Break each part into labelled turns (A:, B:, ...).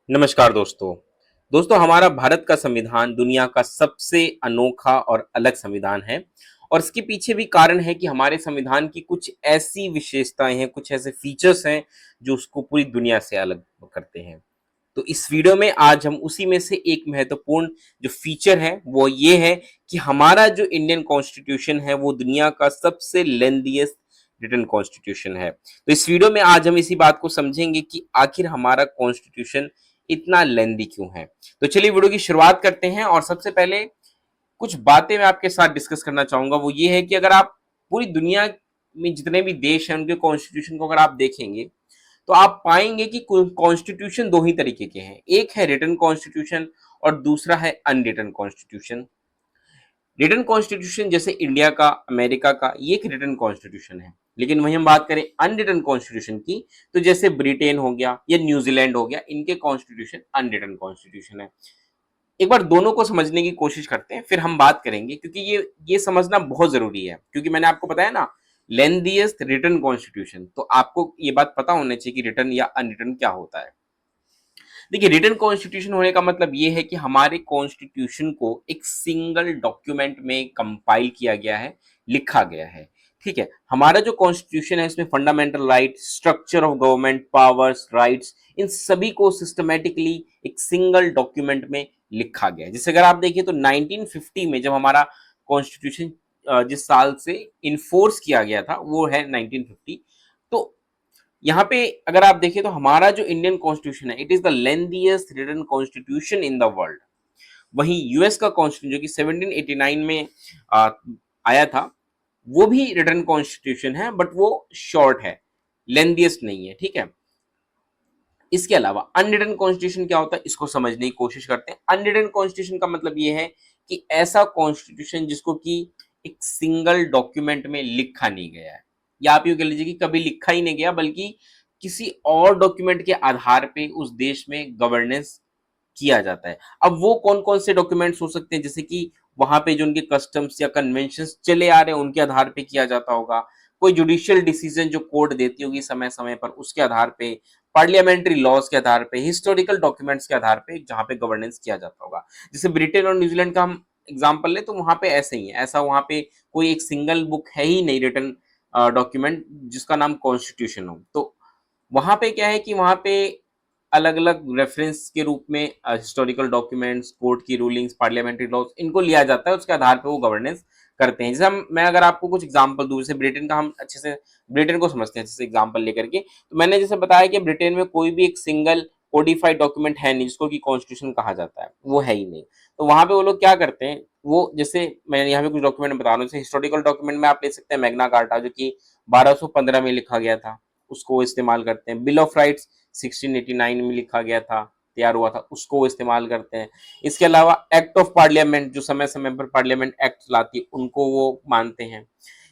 A: नमस्कार दोस्तों। दोस्तों हमारा भारत का संविधान दुनिया का सबसे अनोखा और अलग संविधान है और इसके पीछे भी कारण है कि हमारे संविधान की कुछ ऐसी विशेषताएं हैं, कुछ ऐसे फीचर्स हैं जो उसको पूरी दुनिया से अलग करते हैं। तो इस वीडियो में आज हम उसी में से एक महत्वपूर्ण जो फीचर है वो ये है कि हमारा जो इंडियन कॉन्स्टिट्यूशन है वो दुनिया का सबसे लेंथीएस्ट रिटन कॉन्स्टिट्यूशन है। तो इस वीडियो में आज हम इसी बात को समझेंगे कि आखिर हमारा कॉन्स्टिट्यूशन इतना लेंदी क्यों है। तो चलिए वीडियो की शुरुआत करते हैं और सबसे पहले कुछ बातें मैं आपके साथ डिस्कस करना चाहूंगा। वो ये है कि अगर आप पूरी दुनिया में जितने भी देश हैं उनके कॉन्स्टिट्यूशन को अगर आप देखेंगे तो आप पाएंगे कि कॉन्स्टिट्यूशन दो ही तरीके के हैं, एक है रिटन कॉन्स्टिट्यूशन और दूसरा है अनरिटन कॉन्स्टिट्यूशन। रिटन कॉन्स्टिट्यूशन जैसे इंडिया का, अमेरिका का, ये एक रिटन कॉन्स्टिट्यूशन है। लेकिन वहीं हम बात करें अनरिटन कॉन्स्टिट्यूशन की तो जैसे ब्रिटेन हो गया या न्यूजीलैंड हो गया, इनके कॉन्स्टिट्यूशन अनरिटन कॉन्स्टिट्यूशन है। एक बार दोनों को समझने की कोशिश करते हैं फिर हम बात करेंगे, क्योंकि ये समझना बहुत जरूरी है। क्योंकि मैंने आपको बताया ना, लेंथीएस्ट रिटन कॉन्स्टिट्यूशन, तो आपको ये बात पता होनी चाहिए कि रिटन या अनरिटन क्या होता है। देखिए, रिटन कॉन्स्टिट्यूशन होने का मतलब ये है कि हमारे कॉन्स्टिट्यूशन को एक सिंगल डॉक्यूमेंट में कंपाइल किया गया है, लिखा गया है। ठीक है, हमारा जो कॉन्स्टिट्यूशन है इसमें fundamental right, structure of government, powers, rights, इन सभी को सिस्टमेटिकली एक सिंगल डॉक्यूमेंट में लिखा गया है। जैसे अगर आप देखिए तो 1950 में जब हमारा कॉन्स्टिट्यूशन जिस साल से इन्फोर्स किया गया था वो है 1950। तो यहाँ पे अगर आप देखें तो हमारा जो इंडियन कॉन्स्टिट्यूशन है, it is the lengthiest written constitution in the world. वहीं यूएस का कॉन्स्टिट्यूशन जो कि 1789 में आ, आया था, वो भी रिटन कॉन्स्टिट्यूशन है बट वो शॉर्ट है, लेंथीएस्ट नहीं है। ठीक है, इसके अलावा अनरिटन कॉन्स्टिट्यूशन क्या होता है इसको समझने की कोशिश करते हैं। अनरिटन कॉन्स्टिट्यूशन का मतलब ये है कि ऐसा कॉन्स्टिट्यूशन जिसको कि एक सिंगल डॉक्यूमेंट में लिखा नहीं गया है, या आप यूं कह लीजिए कि कभी लिखा ही नहीं गया बल्कि किसी और डॉक्यूमेंट के आधार पे उस देश में गवर्नेंस किया जाता है। अब वो कौन कौन से डॉक्यूमेंट्स हो सकते हैं, जैसे कि वहां पे जो उनके कस्टम्स या कन्वेंशन चले आ रहे हैं उनके आधार पे किया जाता होगा, कोई जुडिशियल डिसीजन जो कोर्ट देती होगी समय समय पर उसके आधार पे, पार्लियामेंट्री लॉज के आधार पे, हिस्टोरिकल डॉक्यूमेंट्स के आधार पे जहां पे गवर्नेंस किया जाता होगा। जैसे ब्रिटेन और न्यूजीलैंड का हम एग्जाम्पल ले तो वहां पे ऐसे ही है, ऐसा वहां पे कोई एक सिंगल बुक है ही नहीं रिटन डॉक्यूमेंट जिसका नाम कॉन्स्टिट्यूशन हो। तो वहां पे क्या है कि वहां पे अलग अलग रेफरेंस के रूप में हिस्टोरिकल डॉक्यूमेंट्स, कोर्ट की रूलिंग्स, पार्लियामेंट्री लॉज, इनको लिया जाता है, उसके आधार पे वो गवर्नेंस करते हैं। जैसे मैं अगर आपको कुछ एग्जांपल दूं, जैसे ब्रिटेन का हम अच्छे से ब्रिटेन को समझते हैं जैसे एग्जांपल लेकर के, तो मैंने जैसे बताया कि ब्रिटेन में कोई भी एक सिंगल कोडिफाइड डॉक्यूमेंट है नहीं जिसको कि कॉन्स्टिट्यूशन कहा जाता है, वो है ही नहीं। तो वहां पे वो लोग क्या करते हैं, वो जैसे मैं यहाँ पे कुछ डॉक्यूमेंट बता रहा हूँ, जैसे हिस्टोरिकल डॉक्यूमेंट में आप ले सकते हैं मैग्ना कार्टा जो कि 1215 में लिखा गया था, उसको इस्तेमाल करते हैं। बिल ऑफ राइट्स 1689 में लिखा गया था, तैयार हुआ था, उसको वो इस्तेमाल करते हैं। इसके अलावा एक्ट ऑफ पार्लियामेंट जो समय समय पर पार्लियामेंट एक्ट लाती है उनको वो मानते हैं।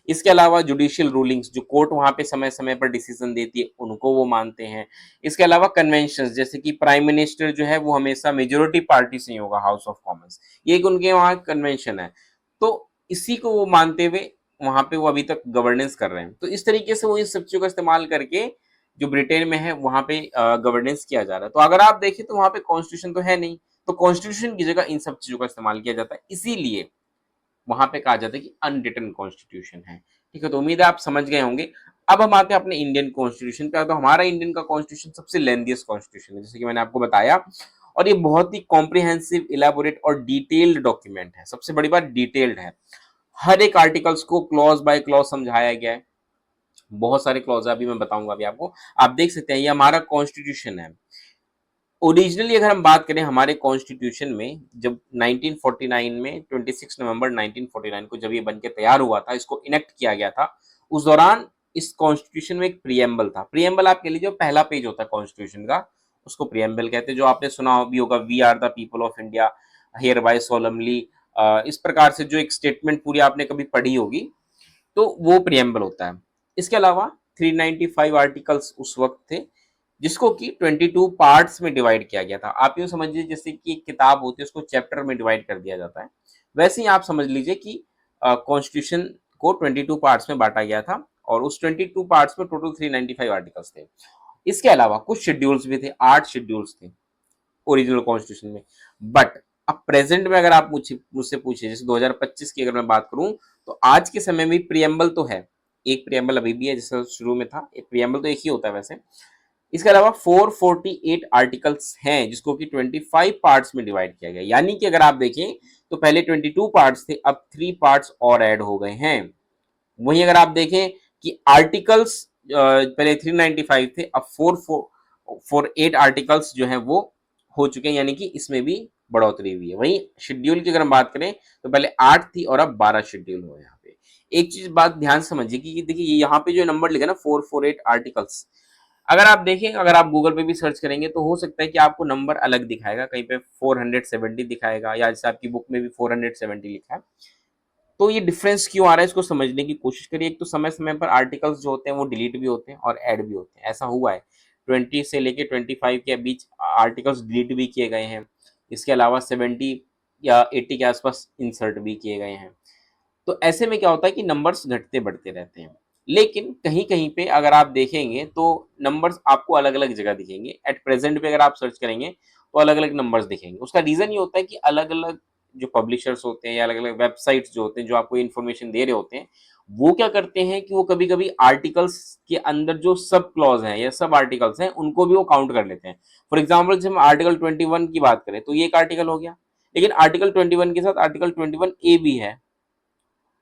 A: इसके अलावा जुडिशियल रूलिंग्स जो कोर्ट वहां पे समय समय पर डिसीजन देती है उनको वो मानते हैं। इसके अलावा कन्वेंशन जैसे कि प्राइम मिनिस्टर जो है वो हमेशा मेजोरिटी पार्टी से ही होगा, हाउस ऑफ कॉमन्स, ये एक उनके वहां कन्वेंशन है। तो इसी को वो मानते हुए वहां पे वो अभी तक गवर्नेंस कर रहे हैं। तो इस तरीके से वो इन सब चीजों का इस्तेमाल करके जो ब्रिटेन में है वहां पे गवर्नेंस किया जा रहा है। तो अगर आप देखें तो वहां पे कॉन्स्टिट्यूशन तो है नहीं, तो कॉन्स्टिट्यूशन की जगह इन सब चीजों का इस्तेमाल किया जाता है, इसीलिए वहां पे कहा जाता है कि अनरिटन कॉन्स्टिट्यूशन है। ठीक है, तो उम्मीद है आप समझ गए होंगे। अब हम आते हैं अपने इंडियन कॉन्स्टिट्यूशन पे। तो हमारा इंडियन का कॉन्स्टिट्यूशन सबसे लेंथीएस्ट कॉन्स्टिट्यूशन है, जैसे कि मैंने आपको बताया, और ये बहुत ही कॉम्प्रिहेंसिव, इलेबोरेट और डिटेल्ड डॉक्यूमेंट है। सबसे बड़ी बात डिटेल्ड है, हर एक आर्टिकल्स को क्लॉज बाय क्लॉज समझाया गया है। बहुत सारे क्लॉज है, अभी मैं बताऊंगा अभी आपको। आप देख सकते हैं ये हमारा कॉन्स्टिट्यूशन है। ओरिजिनली अगर हम बात करें हमारे कॉन्स्टिट्यूशन में, जब 1949 में 26 नवंबर 1949 को जब ये बन के तैयार हुआ था, इसको इनेक्ट किया गया था, उस दौरान इस कॉन्स्टिट्यूशन में एक प्रियम्बल था। प्रियम्बल आप कह लीजिए पहला पेज होता है कॉन्स्टिट्यूशन का, उसको प्रियम्बल कहते हैं। जो आपने सुना भी होगा, we are the people of India hereby solemnly, इस प्रकार से जो एक स्टेटमेंट पूरी आपने कभी पढ़ी होगी, तो वो प्रियम्बल होता है। इसके अलावा 395 आर्टिकल्स उस वक्त थे, जिसको कि 22 पार्ट्स में डिवाइड किया गया था। आप यूं समझिए जैसे कि एक किताब होती है उसको चैप्टर में डिवाइड कर दिया जाता है, वैसे ही आप समझ लीजिए कि कॉन्स्टिट्यूशन को 22 पार्ट्स में बांटा गया था, और उस 22 पार्ट्स में टोटल 395 आर्टिकल्स थे। इसके अलावा कुछ शेड्यूल्स भी थे, 8 शेड्यूल्स थे। ओरिजिनल कॉन्स्टिट्यूशन में। बट अब प्रेजेंट में अगर आप मुझसे पूछे, जैसे 2025 की अगर मैं बात करूं, तो आज के समय में प्रियम्बल तो है, एक प्रियम्बल अभी भी है, जैसे शुरू में था, एक प्रियम्बल तो एक ही होता है वैसे। इसके अलावा 448 आर्टिकल्स हैं जिसको कि 25 पार्ट्स में डिवाइड किया गया। यानी कि अगर आप देखें तो पहले 22 पार्ट्स थे, अब 3 पार्ट्स और ऐड हो गए हैं। वहीं अगर आप देखें कि आर्टिकल्स पहले 395 थे, अब 448 आर्टिकल्स जो है वो हो चुके हैं, यानी कि इसमें भी बढ़ोतरी हुई है। वहीं शेड्यूल की अगर हम बात करें तो पहले 8 थी और अब 12 शेड्यूल हुए यहाँ पे। एक चीज बात ध्यान समझिए कि देखिए यहाँ पे जो नंबर लिखा ना 448 आर्टिकल्स, अगर आप देखें, अगर आप गूगल पे भी सर्च करेंगे तो हो सकता है कि आपको नंबर अलग दिखाएगा, कहीं पे 470 दिखाएगा, या जैसे आपकी बुक में भी 470 लिखा है। तो ये डिफरेंस क्यों आ रहा है इसको समझने की कोशिश करिए। एक तो समय समय पर आर्टिकल्स जो होते हैं वो डिलीट भी होते हैं और ऐड भी होते हैं, ऐसा हुआ है 20 से लेके 25 के बीच आर्टिकल्स डिलीट भी किए गए हैं। इसके अलावा 70 या 80 के आसपास इंसर्ट भी किए गए हैं। तो ऐसे में क्या होता है कि नंबर्स घटते बढ़ते रहते हैं। लेकिन कहीं कहीं पे अगर आप देखेंगे तो नंबर्स आपको अलग अलग जगह दिखेंगे। एट प्रेजेंट पे अगर आप सर्च करेंगे तो अलग अलग नंबर्स दिखेंगे। उसका रीजन ये होता है कि अलग अलग जो पब्लिशर्स होते हैं या अलग अलग वेबसाइट्स जो होते हैं जो आपको इन्फॉर्मेशन दे रहे होते हैं, वो क्या करते हैं कि वो कभी कभी आर्टिकल्स के अंदर जो सब क्लॉज हैं या सब आर्टिकल्स हैं उनको भी वो काउंट कर लेते हैं। फॉर एग्जाम्पल जब हम आर्टिकल 21 की बात करें तो ये एक आर्टिकल हो गया, लेकिन आर्टिकल 21 के साथ आर्टिकल 21A भी है,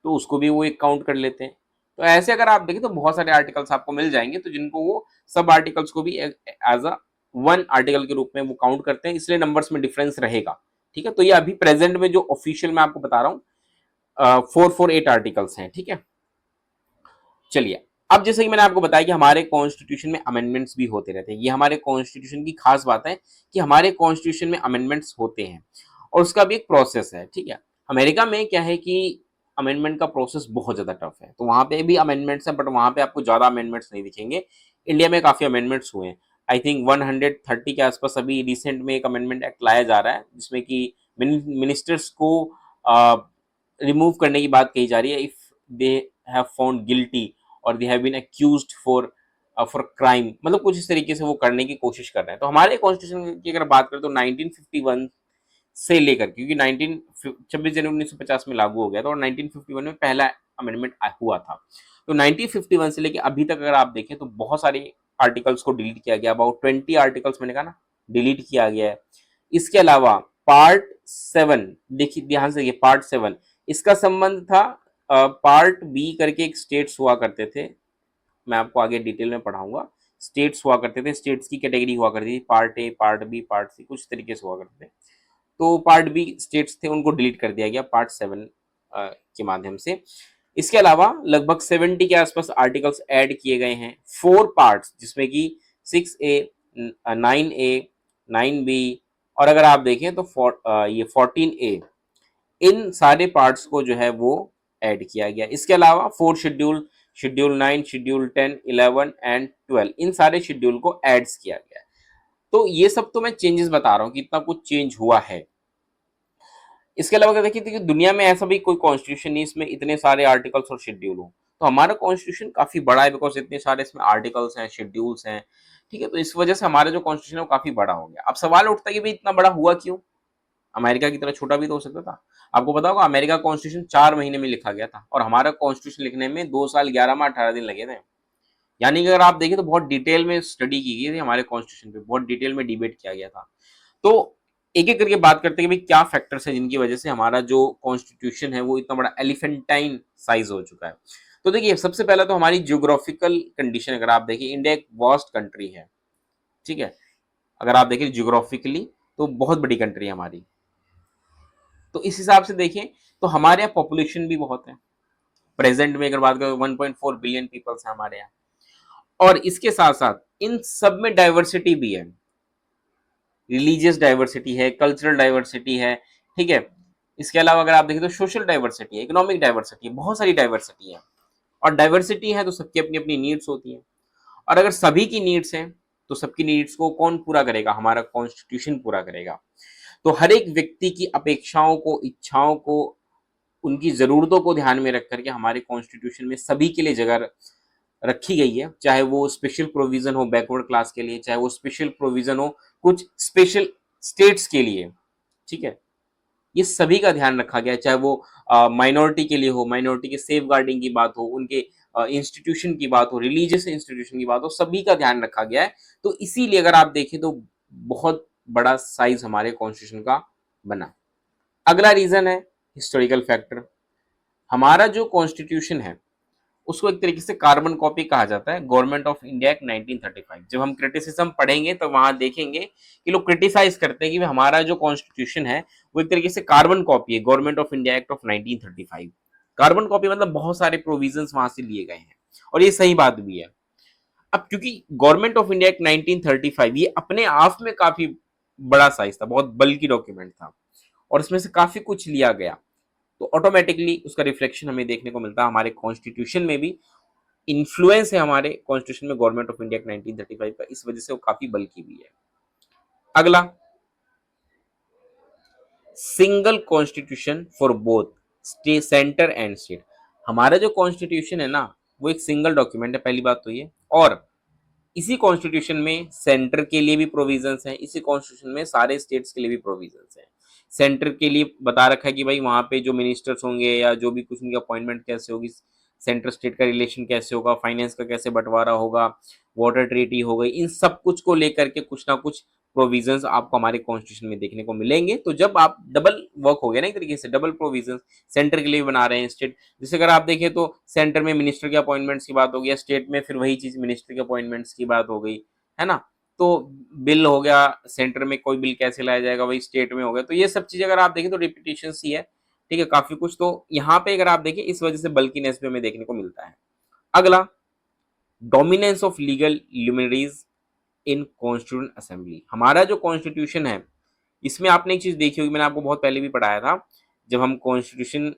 A: तो उसको भी वो एक काउंट कर लेते हैं। तो ऐसे अगर आप देखें तो बहुत सारे आर्टिकल्स आपको मिल जाएंगे, तो जिनको वो सब आर्टिकल्स को भी एज अ वन आर्टिकल के रूप में वो काउंट करते हैं, इसलिए नंबर्स में डिफरेंस रहेगा। ठीक है, तो ये अभी प्रेजेंट में जो ऑफिशियल मैं आपको बता रहा हूँ 448 आर्टिकल्स हैं। ठीक है, चलिए अब जैसे कि मैंने आपको बताया कि हमारे कॉन्स्टिट्यूशन में अमेंडमेंट्स भी होते रहते हैं। ये हमारे कॉन्स्टिट्यूशन की खास बात है कि हमारे कॉन्स्टिट्यूशन में अमेंडमेंट्स होते हैं और उसका भी एक प्रोसेस है। ठीक है, अमेरिका में क्या है कि अमेंडमेंट का प्रोसेस बहुत ज्यादा टफ है, तो वहां पे भी अमेंडमेंट्स हैं, बट वहां पे आपको ज्यादा अमेंडमेंट्स नहीं दिखेंगे। इंडिया में काफी अमेंडमेंट्स हुए हैं, आई थिंक 130 के आसपास। अभी रिसेंट में एक अमेंडमेंट एक्ट लाया जा रहा है जिसमें कि मिनिस्टर्स को रिमूव करने की बात कही जा रही है if they have found guilty और they have been accused for crime, मतलब कुछ इस तरीके से वो करने की कोशिश कर रहे हैं। तो हमारे कॉन्स्टिट्यूशन की अगर बात करें तो 1951 से लेकर, क्योंकि 26 जनवरी 1950 में लागू हो गया था और 1951 में पहला अमेंडमेंट हुआ था, तो 1951 से लेकर अभी तक अगर आप देखें तो बहुत सारे आर्टिकल्स को डिलीट किया गया। अबाउट 20 आर्टिकल्स मैंने कहा ना डिलीट किया गया है। इसके अलावा पार्ट 7, देखिए ध्यान से, ये पार्ट 7 इसका संबंध था पार्ट B करके एक स्टेट्स हुआ करते थे, मैं आपको आगे डिटेल में पढ़ाऊंगा। स्टेट्स हुआ करते थे, स्टेट्स की कैटेगरी हुआ करती थी, part A, part B, part C, कुछ तरीके से हुआ करते थे। तो पार्ट B स्टेट्स थे, उनको डिलीट कर दिया गया पार्ट 7 के माध्यम से। इसके अलावा लगभग 70 के आसपास आर्टिकल्स ऐड किए गए हैं, 4 पार्ट्स, जिसमें कि 6A, 9A, 9B, और अगर आप देखें तो ये 14A, इन सारे पार्ट्स को जो है वो ऐड किया गया। इसके अलावा 4 शेड्यूल, शेड्यूल 9, शेड्यूल 10, 11 एंड 12, इन सारे शेड्यूल को एड्स किया गया। तो ये सब तो मैं चेंजेस बता रहा हूँ कि इतना कुछ चेंज हुआ है। इसके अलावा अगर देखिए कि दुनिया में ऐसा भी कोई कॉन्स्टिट्यूशन नहीं इसमें इतने सारे आर्टिकल्स और शेड्यूल हो, तो हमारा कॉन्स्टिट्यूशन काफी बड़ा है बिकॉज इतने सारे इसमें आर्टिकल्स हैं, शेड्यूल्स हैं। ठीक है, तो इस वजह से हमारा जो कॉन्स्टिट्यूशन है वो काफी बड़ा हो गया। अब सवाल उठता है कि भाई इतना बड़ा हुआ क्यों, अमेरिका की तरह छोटा भी तो हो सकता था। आपको पता होगा अमेरिका कॉन्स्टिट्यूशन 4 महीने में लिखा गया था और हमारा कॉन्स्टिट्यूशन लिखने में 2 साल 11 माह 18 दिन लगे थे। यानी कि अगर आप देखें तो बहुत डिटेल में स्टडी की गई थी हमारे कॉन्स्टिट्यूशन पे, बहुत डिटेल में डिबेट किया गया था। तो एक एक करके बात करते हैं कि भाई क्या फैक्टर्स हैं जिनकी वजह से हमारा जो कॉन्स्टिट्यूशन है वो इतना बड़ा एलिफेंटाइन साइज हो चुका है। तो देखिए सबसे पहला तो हमारी जियोग्राफिकल कंडीशन, अगर आप देखिए इंडिया एक वास्ट कंट्री है। ठीक है, अगर आप देखिए जियोग्राफिकली तो बहुत बड़ी कंट्री है हमारी, तो इस हिसाब से देखें तो हमारे यहाँ पॉपुलेशन भी बहुत है। प्रेजेंट में अगर बात करें 1.4 बिलियन पीपल्स हैं हमारे यहाँ, और इसके साथ साथ इन सब में डाइवर्सिटी भी है, रिलीजियस डाइवर्सिटी है, कल्चरल डाइवर्सिटी है। ठीक है, इसके अलावा अगर आप देखें तो सोशल डाइवर्सिटी है, इकोनॉमिक डाइवर्सिटी है, बहुत सारी डाइवर्सिटी है। और डाइवर्सिटी है तो सबकी अपनी अपनी नीड्स होती हैं, और अगर सभी की नीड्स हैं तो सबकी नीड्स को कौन पूरा करेगा, हमारा कॉन्स्टिट्यूशन पूरा करेगा। तो हर एक व्यक्ति की अपेक्षाओं को, इच्छाओं को, उनकी जरूरतों को ध्यान में रख करके हमारे कॉन्स्टिट्यूशन में सभी के लिए जगह रखी गई है। चाहे वो स्पेशल प्रोविजन हो बैकवर्ड क्लास के लिए, चाहे वो स्पेशल प्रोविजन हो कुछ स्पेशल स्टेट्स के लिए, ठीक है। ये सभी का ध्यान रखा गया है, चाहे वो माइनॉरिटी के लिए हो, माइनॉरिटी के सेफ गार्डिंग की बात हो, उनके इंस्टीट्यूशन की बात हो, रिलीजियस इंस्टीट्यूशन की बात हो, सभी का ध्यान रखा गया है। तो इसीलिए अगर आप देखें तो बहुत बड़ा साइज हमारे कॉन्स्टिट्यूशन का बना। अगला रीजन है हिस्टोरिकल फैक्टर। हमारा जो कॉन्स्टिट्यूशन है उसको एक तरीके से कार्बन कॉपी कहा जाता है गवर्नमेंट ऑफ इंडिया एक्ट 1935। जब हम क्रिटिसिज्म पढ़ेंगे तो वहां देखेंगे कि लोग क्रिटिसाइज करते हैं कि हमारा जो कॉन्स्टिट्यूशन है वो एक तरीके से कार्बन कॉपी है government of India act of 1935। Carbon copy मतलब बहुत सारे प्रोविजंस वहां से लिए गए हैं, और ये सही बात भी है। अब क्योंकि गवर्नमेंट ऑफ इंडिया एक्ट 1935 ये अपने आप में काफी बड़ा साइज था, बहुत बल्कि डॉक्यूमेंट था, और इसमें से काफी कुछ लिया गया, तो ऑटोमेटिकली उसका रिफ्लेक्शन हमें देखने को मिलता है हमारे कॉन्स्टिट्यूशन में भी। इन्फ्लुएंस है हमारे कॉन्स्टिट्यूशन में गवर्नमेंट ऑफ इंडिया 1935 का, इस वजह से वो काफी बल्कि भी है। अगला, single constitution for both state, centre and state. हमारा जो कॉन्स्टिट्यूशन है ना वो एक सिंगल डॉक्यूमेंट है, पहली बात तो ये। और इसी कॉन्स्टिट्यूशन में सेंटर के लिए भी प्रोविजंस हैं, इसी कॉन्स्टिट्यूशन में सारे स्टेट्स के लिए भी प्रोविजंस हैं। सेंटर के लिए बता रखा है कि भाई वहां पे जो मिनिस्टर्स होंगे या जो भी कुछ उनकी अपॉइंटमेंट कैसे होगी, सेंटर स्टेट का रिलेशन कैसे होगा, फाइनेंस का कैसे बंटवारा होगा, वाटर ट्रीटी हो गई, इन सब कुछ को लेकर के कुछ ना कुछ प्रोविजंस आपको हमारे कॉन्स्टिट्यूशन में देखने को मिलेंगे। तो जब आप डबल वर्क हो गया ना एक तरीके से, डबल प्रोविजंस सेंटर के लिए बना रहे हैं, स्टेट, जैसे अगर आप देखें तो सेंटर में मिनिस्टर के अपॉइंटमेंट्स की बात हो गई, स्टेट में फिर वही चीज मिनिस्टर के अपॉइंटमेंट्स की बात हो गई, है ना। तो बिल हो गया, सेंटर में कोई बिल कैसे लाया जाएगा वही स्टेट में हो गया, तो ये सब चीजें अगर आप देखें तो रिपीटेशन ही है, ठीक है, काफी कुछ। तो यहाँ पे अगर आप देखें इस वजह से बल्कीनेस भी हमें देखने को मिलता है। अगला, dominance of legal luminaries in constituent assembly. हमारा जो कॉन्स्टिट्यूशन है इसमें आपने एक चीज देखी होगी, मैंने आपको बहुत पहले भी पढ़ाया था, जब हम कॉन्स्टिट्यूशन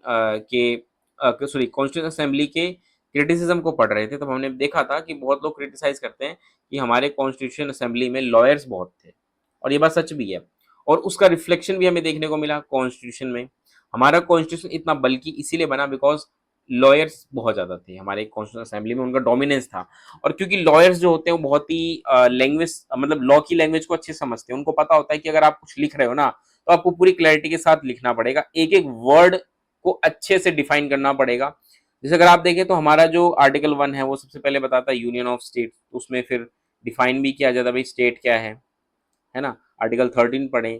A: के सॉरी कॉन्स्टिट्यूशन असेंबली के क्रिटिसिज्म को पढ़ रहे थे, तब हमने देखा था कि बहुत लोग क्रिटिसाइज करते हैं कि हमारे कॉन्स्टिट्यूशन असेंबली में लॉयर्स बहुत थे, और ये बात सच भी है। और उसका रिफ्लेक्शन भी हमें देखने को मिला कॉन्स्टिट्यूशन में। हमारा कॉन्स्टिट्यूशन इतना बल्कि इसीलिए बना बिकॉज लॉयर्स बहुत ज्यादा थे हमारे कॉन्स्टिट्यूशन असेंबली में, उनका डोमिनेंस था। और क्योंकि लॉयर्स जो होते हैं वो बहुत ही लैंग्वेज, मतलब लॉ की लैंग्वेज को अच्छे समझते हैं, उनको पता होता है कि अगर आप कुछ लिख रहे हो ना तो आपको पूरी क्लैरिटी के साथ लिखना पड़ेगा, एक एक वर्ड को अच्छे से डिफाइन करना पड़ेगा। जैसे अगर आप देखें तो हमारा जो आर्टिकल 1 है वो सबसे पहले बताता है यूनियन ऑफ स्टेट, उसमें फिर डिफाइन भी किया जाता है भाई स्टेट क्या है ना। आर्टिकल 13 पढ़े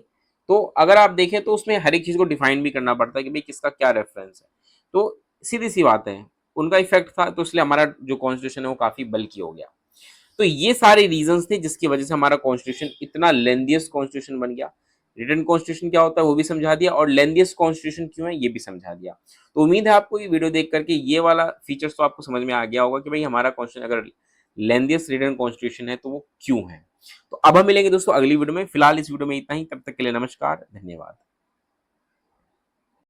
A: तो अगर आप देखें तो उसमें हर एक चीज को डिफाइन भी करना पड़ता है कि भाई किसका क्या रेफरेंस है। तो सीधी सी बात है, उनका इफेक्ट था, तो इसलिए हमारा जो कॉन्स्टिट्यूशन है वो काफी बल्कि हो गया। तो ये सारे रीजंस थे जिसकी वजह से हमारा कॉन्स्टिट्यूशन इतना लेंदियस्ट कॉन्स्टिट्यूशन बन गया। रिटन कॉन्स्टिट्यूशन क्या होता है वो भी समझा दिया, और लेंदियस्ट कॉन्स्टिट्यूशन क्यों है ये भी समझा दिया। तो उम्मीद है आपको ये वीडियो देख करके ये वाला फीचर्स तो आपको समझ में आ गया होगा कि भाई हमारा कॉन्स्टिट्यूशन अगर लेंदियस्ट रिटन कॉन्स्टिट्यूशन है तो वो क्यों है। तो अब हम मिलेंगे दोस्तों अगली वीडियो में, फिलहाल इस वीडियो में इतना ही, तब तक के लिए नमस्कार, धन्यवाद।